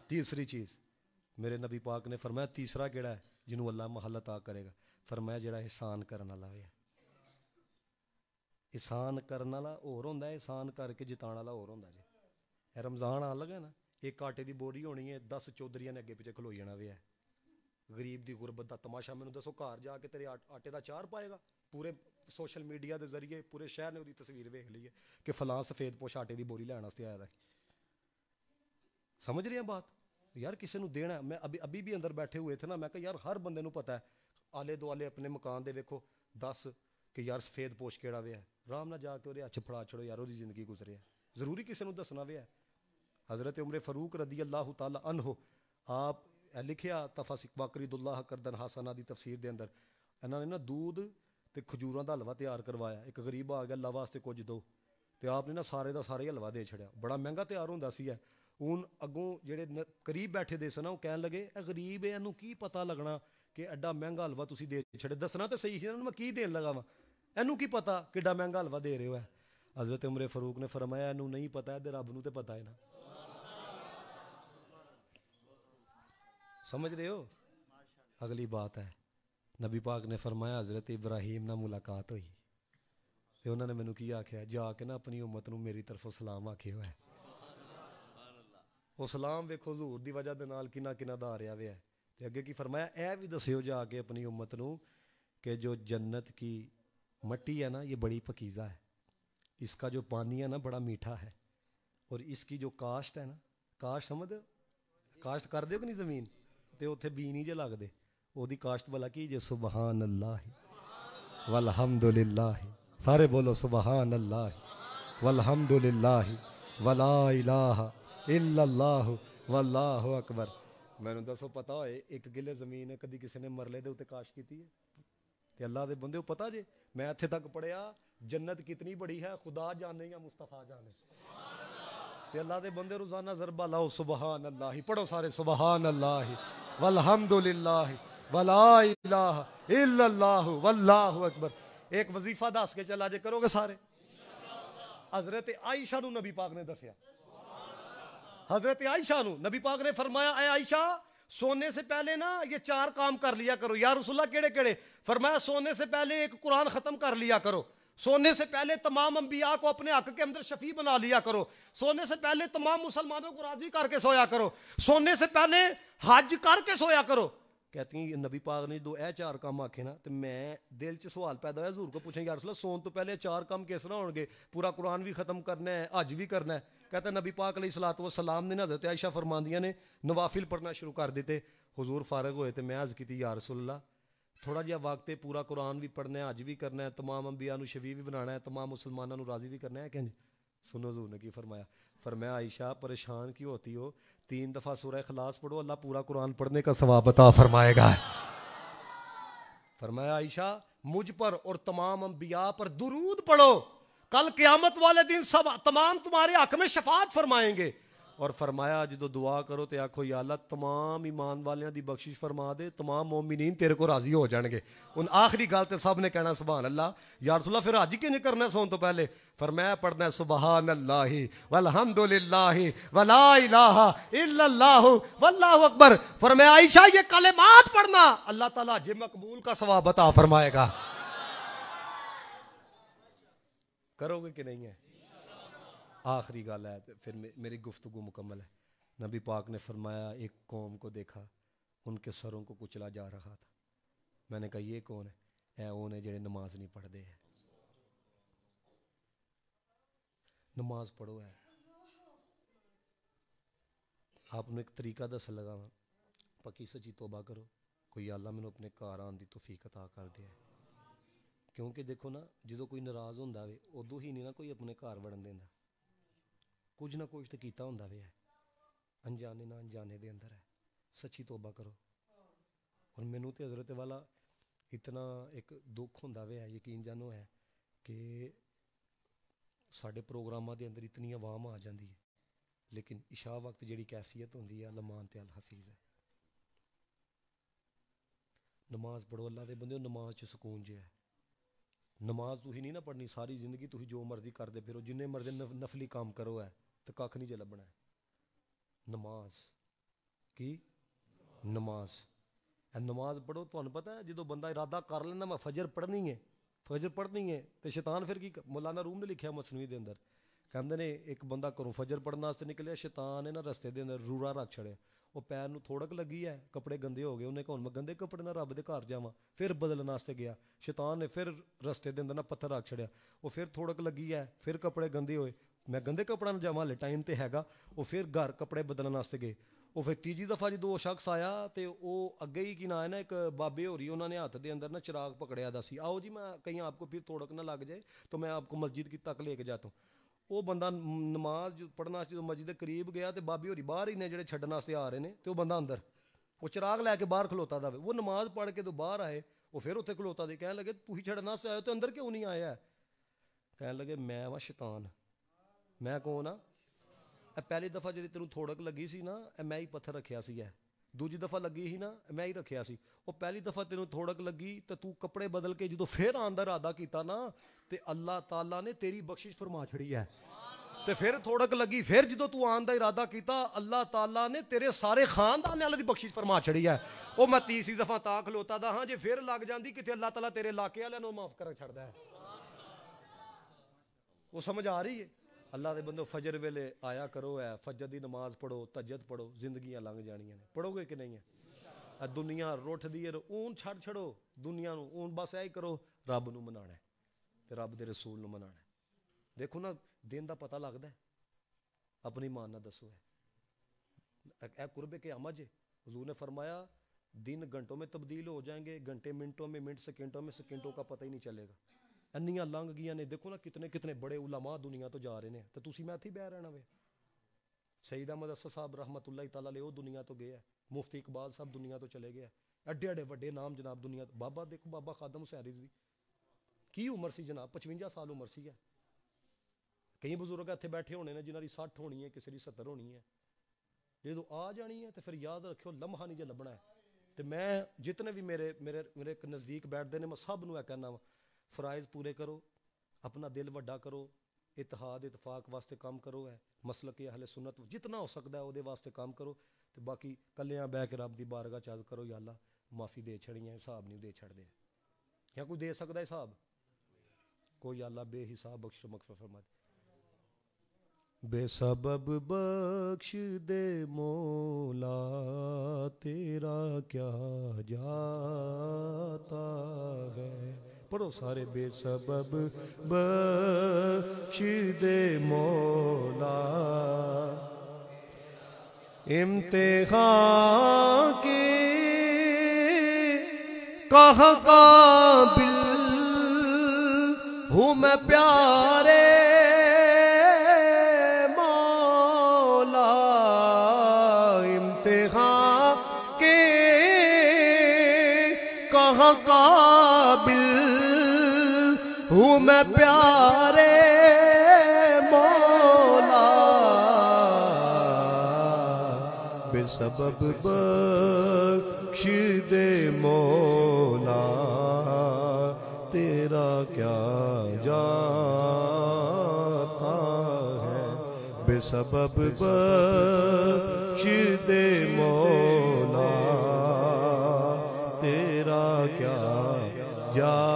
تیسری چیز میرے نبی پاک نے فرمایا تیسرا کیڑا ہے جنہوں اللہ محل عطا کرے گا؟ فرمایا جڑا احسان کرن والا ہے. احسان کرن والا اور ہوندا ہے، احسان کر کے جتان والا اور ہوندا جی. رمضان آ لگا نا، ایک آٹے دی بوری ہونی ہے، 10 چودھریاں نے اگے پیچھے کھلوئی جانا وے ہے. غریب دی غربت دا تماشا. مینوں دسو گھر جا کے تیرے آٹے دا چار پائے گا؟ پورے سوشل میڈیا دے ذریعے پورے شہر نے وہی تصویر ویکھ لی ہے کہ فلاں سفید پوش آٹے دی بوری لین واسطے آیا ہے. سمجھ رہے ہیں بات؟ یار کسی نو دینا. میں ابھی بھی اندر بیٹھے ہوئے تھے نا، میں کہا یار ہر بندے نو پتہ ہے آلے دوالے اپنے مکان دے ویکھو 10 کہ یار سفید پوش کیڑا وے ہے، رام نہ جا کے وہ ہاتھ پھڑا چھڑو یار، وہ زندگی گزرے ہے. ضروری کسی نو دسنا وے ہے. حضرت عمر فاروق رضی اللہ تعالی عنہ آپ لکھیا تفاسق باقرید اللہ کردن حسنہ دی تفسیر دے اندر، انہاں نے نا دودھ تے کھجوراں دا حلوہ تیار کروایا. ایک غریب آ گیا اللہ واسطے کچھ دو، تے آپ نے نا سارے دا سارے حلوہ دے چھڑیا. بڑا مہنگا تیار ہوندا سی ہے. ہن اگوں جڑے قریب بیٹھے دے سن وہ کہن لگے اے غریب ہے، اینوں کی پتہ لگنا کہ ایڈا مہنگا حلوہ تسی دے چھڑے، دسنا تے صحیح ہے نا میں کی دین لگا وا، اینوں کی پتہ کیڈا مہنگا حلوہ دے رہے ہو ہے. حضرت عمر فاروق نے فرمایا اینوں نہیں پتہ ہے تے رب نوں تے پتہ ہے نا. سمجھ رہے ہو؟ اگلی بات ہے نبی پاک نے فرمایا حضرت ابراہیم نہ ملاقات ہوئی تے انہوں نے مینوں کی آکھیا جا کے نا اپنی امت نوں میری طرفوں سلام آکھیا ہوا ہے. وہ سلام ویکھو حضور دی وجہ دے نال کنا کنا دا رہیا وے ہے. تے اگے کی فرمایا اے بھی دسیو جا کے اپنی امت نوں کہ جو جنت کی مٹی ہے نا یہ بڑی پکیزہ ہے، اس کا جو پانی ہے نا بڑا میٹھا ہے، اور اس کی جو کاشت ہے نا، کاشت سمجھ کاشت کر دیو کہ نہیں زمین تے اوتھے بی نہیں جے لگ دے، او دی کاشت بلا کی جے سبحان اللہ والحمدللہ. سارے بولو سبحان اللہ والحمدللہ ولا الہ الا اللہ واللہ اکبر. مینوں دسو پتہ ہوئے ایک گلے زمین ہے کدی کسی نے مرلے دے اوتے کاشت کیتی ہے؟ تے اللہ دے بندے پتہ جے میں اتھے تک پڑھیا جنت کتنی بڑی ہے خدا جانے یا مصطفیٰ جانے. تے اللہ دے بندے روزانہ ضربہ لاؤ سبحان اللہ، پڑھو سارے سبحان اللہ والحمدللہ ولا الہ الا اللہ واللہ اکبر. ایک وظیفہ دس کے چلا جے کرو گے سارے. حضرت عائشہ نو نبی پاک نے دسیا، حضرت عائشہ نو نبی پاک نے فرمایا اے عائشہ سونے سے پہلے نا یہ 4 کام کر لیا کرو. یا رسول اللہ کیڑے کیڑے؟ فرمایا سونے سے پہلے ایک قرآن ختم کر لیا کرو، سونے سے پہلے تمام انبیاء کو اپنے حق کے اندر شفیع بنا لیا کرو، سونے سے پہلے تمام مسلمانوں کو راضی کر کے سویا کرو، سونے سے پہلے حج کر کے سویا کرو. کہتی ہیں نبی پاک نے دو اے 4 کام آکھے نا تو میں دل چ سوال پیدا ہوا حضور کو پوچھیں یا رسول اللہ سون تو پہلے 4 کام کس طرح ہون گے؟ پورا قرآن بھی ختم کرنا ہے، حج بھی کرنا ہے. کہتا ہے نبی پاک علیہ الصلوۃ والسلام نے حضرت عائشہ فرماندیاں نے نوافل پڑھنا شروع کر دیتے. حضور فارغ ہوئے تو میں عرض کی یا رسول اللہ تھوڑا جہا وقت ہے، پورا قرآن بھی پڑھنا ہے، حج بھی کرنا ہے، تمام انبیاء نو شفیع بھی بنانا ہے، تمام مسلمانوں نو راضی بھی کرنا ہے. کہ سنو حضور نے کی فرمایا، فرمایا عائشہ پریشان کیوں ہوتی ہو؟ 3 دفعہ سورہ اخلاص پڑھو، اللہ پورا قرآن پڑھنے کا ثواب عطا فرمائے گا. فرمایا عائشہ مجھ پر اور تمام انبیاء پر درود پڑھو، کل قیامت والے دن سب تمام تمہارے حق میں شفاعت فرمائیں گے. اور فرمایا جدو دعا کرو تے آکھو یا اللہ تمام ایمان والیاں دی بخشش فرما دے، تمام مومنین تیرے کو راضی ہو جان گے. ان آخری گل تے سب نے کہنا سبحان اللہ. یا رسول اللہ پھر حج کیوں نہیں کرنا سون تو پہلے؟ فرمایا پڑھنا ہے سبحان اللہ والحمدللہ ولا الہ الا اللہ واللہ اکبر. فرمایا عائشہ یہ کلمات پڑھنا اللہ تعالیٰ حج مقبول کا ثواب عطا فرمائے گا. کرو گے کہ نہیں ہے؟ آخری گل ہے پھر میری گفتگو مکمل ہے. نبی پاک نے فرمایا ایک قوم کو دیکھا ان کے سروں کو کچلا جا رہا تھا. میں نے کہا یہ کون ہے؟ اے وہ نے جڑے نماز نہیں پڑھتے ہیں. نماز پڑھو ہے. آپ نے ایک طریقہ دس لگا پکی سچی توبہ کرو، کوئی اللہ مینوں اپنے گھر آن دی توفیق عطا کر دے. کیونکہ دیکھو نا جدو کوئی ناراض ہوندا وے ادو ہی نہیں نا کوئی اپنے گھر وڑن دیندا، کچھ نہ کچھ تو کیتا ہوندا وے ہے، انجانے نہ انجانے دے اندر ہے. سچی توبہ کرو. اور مینوں تے حضرت والا اتنا ایک دکھ ہوندا وے ہے، یقین جانو ہے کہ ساڈے پروگراماں دے اندر اتنی عوام آ جاندی ہے لیکن عشاء وقت جڑی کیفیت ہوندی ہے لمان تے الحفیظ ہے. نماز پڑھو اللہ دے بندے، نماز چ سکون جے ہے. نماز تو ہی نہیں نہ پڑھنی ساری زندگی، تو ہی جو مرضی کر دے پھرو، جننے مرضی نفلی کام کرو ہے تو کھ نہیں جے لبنا ہے. نماز کی نماز. نماز پڑھو. تمہیں پتہ ہے جدو بندہ ارادہ کر لینا میں فجر پڑھنی ہے تو شیطان پھر کی مولانا روم نے لکھیا مثنوی دے اندر کہندے نے ایک بندہ گھروں فجر پڑھن واسطے نکلیا, شیطان نے نا رستے دے اندر رورا رکھ چھڑیا, وہ پیر نو تھوڑک لگی ہے, کپڑے گندے ہو گئے, انہیں کہا میں گندے کپڑے نہ رب دے گھر جاواں, پھر بدلن واسطے گیا, شیطان نے پھر رستے دے اندر نا پتھر رکھ چھڑیا, وہ پھر تھوڑک لگی ہے, پھر کپڑے گندے ہوئے, میں گندے کپڑے نہ جاواں ہلے ٹائم تے ہیگا, وہ پھر گھر کپڑے بدلن واسطے گئے. وہ پھر تیجی دفعہ جدو وہ شخص آیا تے وہ اگے ہی کی نہ ہے نا ایک بابے ہو رہی, انہوں نے ہاتھ دے اندر نا چراغ پکڑیا دا سی, آؤ جی میں کہیں آپ کو پھر توڑک نہ لگ جائے تو میں آپ کو مسجد کی تک لے کے جاتا ہوں. وہ بندہ نماز پڑھنا جو مسجد کے قریب گیا تو بابی ہوری باہر ہی نے جڑے چھڈن واسطے آ رہے نے, تو وہ بندہ اندر وہ چراغ لے کے باہر کھلوتا دا, وہ نماز پڑھ کے تو باہر آئے, وہ پھر اتنے کھلوتا دے, کہنے لگے تو ہی چھڈن واسطے آئے تو اندر کیوں نہیں آیا ہے؟ کہنے لگے میں وا شیطان. میں کون ہاں؟ پہلی دفعہ جی تینوں تھوڑک لگی سی نا میں ہی پتھر رکھیا سی ہے, دوجی دفعہ لگی ہی نا میں ہی رکھیا سی, وہ پہلی دفعہ تینوں تھوڑک لگی تو کپڑے بدل کے جدو پھر آن دا ارادہ کیتا نا تے اللہ تعالیٰ نے تیری بخشش فرما چھڑی ہے. تے پھر تھوڑک لگی, پھر جدو تو آن دا ارادہ کیتا اللہ تعالیٰ نے تیرے سارے خاندان والے دی بخشش فرما چھڑی ہے. وہ میں تیسری دفعہ تا کھلوتا دا ہاں جی پھر لگ جاندی کتے اللہ تعالیٰ تیرے علاقے والے نو معاف کر چھڑدا ہے. وہ سمجھ آ رہی ہے؟ اللہ دے بندو فجر ویلے آیا کرو ہے, فجر دی نماز پڑھو, تہجد پڑھو, زندگیاں لنگ جانیاں نے. پڑھو گے کہ نہیں ہے؟ دنیا روٹھ دی اون چھڑ چھڑو دنیا نو, اون بس ایہی کرو رب نو منانا ہے تے رب دے رسول نو منانا ہے. دیکھو نا دن دا پتہ لگدا ہے, اپنی مان نہ دسو ہے اے قرب قیامت جے. حضور نے فرمایا دن گھنٹوں میں تبدیل ہو جائیں گے, گھنٹے منٹوں میں, منٹ سیکنڈوں میں, سیکنڈوں کا پتہ ہی نہیں چلے گا. انیاں لنگ گیاں نے. دیکھو نا کتنے کتنے بڑے علماء دنیا تو جا رہے ہیں, تو تسی میں اتھی بہ رہنا وے. سید احمد اسد صاحب رحمت اللہ تعالیٰ علیہ وہ دنیا تو گئے ہے, مفتی اقبال صاحب دنیا تو چلے گئے, ایڈے ایڈے وڈے نام جناب دنیا تو. بابا دیکھو بابا خادم حسین رضوی کی عمر سی جناب, 55 سال عمر سی ہے. کئی بزرگ اتنے بیٹھے ہونے نے جنہاں دی 60 ہونی ہے, کسی دی 70 ہونی ہے. جدو آ جانی ہے تو پھر یاد رکھو لمحہ نہیں جے لبنا ہے. تو میں جتنے بھی میرے میرے میرے نزدیک بیٹھتے ہیں میں سب نو کہنا وا فرائض پورے کرو, اپنا دل وڈا کرو, اتحاد اتفاق واسطے کام کرو ہے, مسلک اہل سنت جتنا ہو سکتا ہے وہ واسطے کام کرو. تو باقی کلیاں بہ کے رب دی بارگاہ چ عرض کرو یا اللہ معافی دے چھڑی ہے, حساب نہیں دے چھڑ دے. یا کوئی دے سکتا ہے حساب؟ کوئی اللہ بے حساب بخش مغفرت فرما دے. بے سبب بخش دے مولا تیرا کیا جاتا ہے. پڑھو سارے. بے سبب بخش دے مولا امتحان کے کہاں قابل ہوں میں پیارے مولا, امتحان کے کہاں قابل ہوں میں پیارے مولا, بے سبب بخش دے مولا تیرا کیا جاتا ہے. بے سبب بخش دے مولا تیرا کیا جاتا